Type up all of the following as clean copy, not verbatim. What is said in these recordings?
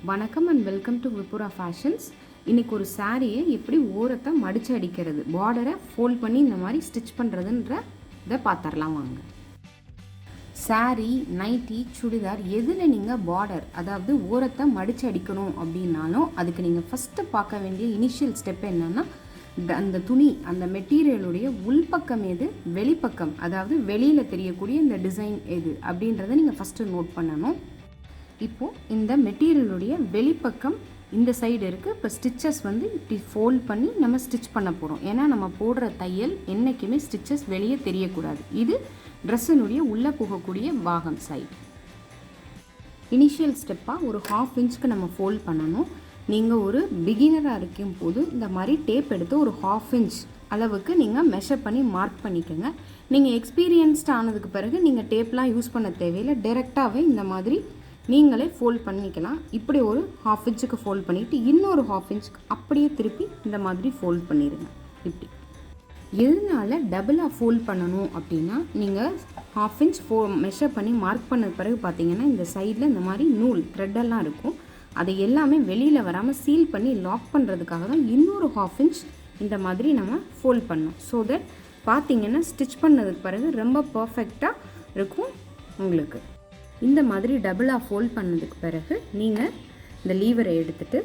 வணக்கம் and welcome to விபுரா fashions. இன்றைக்கி ஒரு சாரியை எப்படி ஓரத்தை மடித்து அடிக்கிறது, பார்டரை ஃபோல்ட் பண்ணி இந்த மாதிரி ஸ்டிச் பண்ணுறதுன்ற இதை பார்த்துடலாம் வாங்க. சாரீ, நைட்டி, சுடிதார் எதில் நீங்கள் பார்டர் அதாவது ஓரத்தை மடித்து அடிக்கணும் அப்படின்னாலும் அதுக்கு நீங்கள் ஃபஸ்ட்டு பார்க்க வேண்டிய இனிஷியல் ஸ்டெப் என்னென்னா, அந்த துணி அந்த மெட்டீரியலுடைய உள்பக்கம் எது, வெளிப்பக்கம் அதாவது வெளியில் தெரியக்கூடிய இந்த டிசைன் எது அப்படின்றத நீங்கள் ஃபஸ்ட்டு நோட் பண்ணணும். இப்போது இந்த மெட்டீரியலுடைய வெளிப்பக்கம் இந்த சைடு இருக்குது. இப்போ ஸ்டிச்சஸ் வந்து இப்படி ஃபோல்ட் பண்ணி நம்ம ஸ்டிச் பண்ண போகிறோம். ஏன்னா நம்ம போடுற தையல் என்றைக்குமே ஸ்டிச்சஸ் வெளியே தெரியக்கூடாது. இது ட்ரெஸ்ஸினுடைய உள்ளே போகக்கூடிய பாகம் சைடு. இனிஷியல் ஸ்டெப்பாக ஒரு 1/2 இன்ச்சுக்கு நம்ம ஃபோல்ட் பண்ணணும். நீங்கள் ஒரு பிகினராக இருக்கும் போது இந்த மாதிரி டேப் எடுத்து ஒரு 1/2 இன்ச் அளவுக்கு நீங்கள் மெஷர் பண்ணி மார்க் பண்ணிக்கோங்க. நீங்கள் எக்ஸ்பீரியன்ஸ்ட் ஆனதுக்கு பிறகு நீங்கள் டேப்லாம் யூஸ் பண்ண தேவையில்லை, டைரெக்டாகவே இந்த மாதிரி நீங்களே ஃபோல்ட் பண்ணிக்கலாம். இப்படி ஒரு 1/2 இன்ச்சுக்கு ஃபோல்ட் பண்ணிவிட்டு இன்னொரு 1/2 இன்ச்சுக்கு அப்படியே திருப்பி இந்த மாதிரி ஃபோல்ட் பண்ணிடுங்க. இப்படி எதனால டபுளாக ஃபோல்ட் பண்ணணும் அப்படின்னா, நீங்கள் 1/2 இன்ச் மெஷர் பண்ணி மார்க் பண்ண பிறகு பார்த்தீங்கன்னா இந்த சைடில் இந்த மாதிரி நூல் த்ரெட்டெல்லாம் இருக்கும். அதை எல்லாமே வெளியில் வராமல் சீல் பண்ணி லாக் பண்ணுறதுக்காக தான் இன்னொரு 1/2 இன்ச் இந்த மாதிரி நம்ம ஃபோல்ட் பண்ணோம். ஸோ தட் பார்த்தீங்கன்னா ஸ்டிச் பண்ணதுக்கு பிறகு ரொம்ப பர்ஃபெக்டாக இருக்கும் உங்களுக்கு. இந்த மாதிரி டபுளாக ஃபோல்ட் பண்ணதுக்கு பிறகு நீங்கள் இந்த லீவரை எடுத்துகிட்டு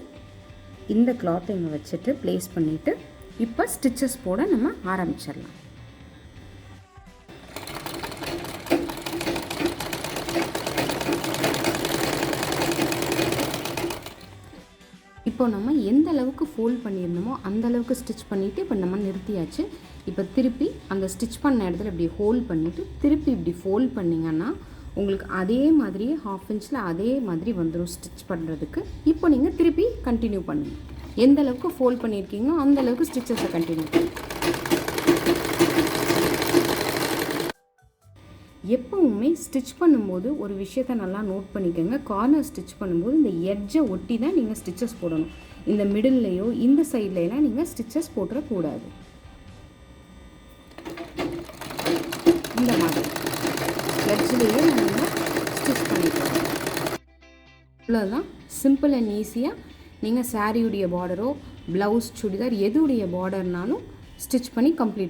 இந்த கிளாத்தை இங்கே வச்சுட்டு ப்ளேஸ் பண்ணிவிட்டு இப்போ ஸ்டிச்சஸ் போட நம்ம ஆரம்பிச்சிடலாம். இப்போ நம்ம எந்த அளவுக்கு ஃபோல்ட் பண்ணியிருந்தோமோ அந்த அளவுக்கு ஸ்டிச் பண்ணிவிட்டு இப்போ நம்ம நிறுத்தியாச்சு. இப்போ திருப்பி அந்த ஸ்டிச் பண்ண இடத்துல இப்படி ஹோல்ட் பண்ணிவிட்டு திருப்பி இப்படி ஃபோல்ட் பண்ணிங்கன்னா உங்களுக்கு அதே மாதிரியே 1/2 இன்ச்சில் அதே மாதிரி வந்துடும் ஸ்டிச் பண்ணுறதுக்கு. இப்போ நீங்கள் திருப்பி கண்டினியூ பண்ணுங்கள். எந்த அளவுக்கு ஃபோல்ட் பண்ணியிருக்கீங்களோ அந்த அளவுக்கு ஸ்டிச்சஸை கண்டினியூ பண்ணுங்கள். எப்போவுமே ஸ்டிச் பண்ணும்போது ஒரு விஷயத்தை நல்லா நோட் பண்ணிக்கோங்க. கார்னர் ஸ்டிச் பண்ணும்போது இந்த எட்ஜை ஒட்டி தான் நீங்கள் ஸ்டிச்சஸ் போடணும். இந்த மிடில்லையோ இந்த சைட்லையெல்லாம் நீங்கள் ஸ்டிச்சஸ் போட்டுறக்கூடாது. இந்த மாதிரி எட்ஜ்லேயே நம்ம ஸ்டிச் பண்ணிக்கலாம். இவ்வளோதான், சிம்பிள் அண்ட் ஈஸியாக நீங்கள் சாரியுடைய பார்டரோ ப்ளவுஸ் சுடிதார் எதுடைய பார்டர்னாலும் ஸ்டிச் பண்ணி கம்ப்ளீட்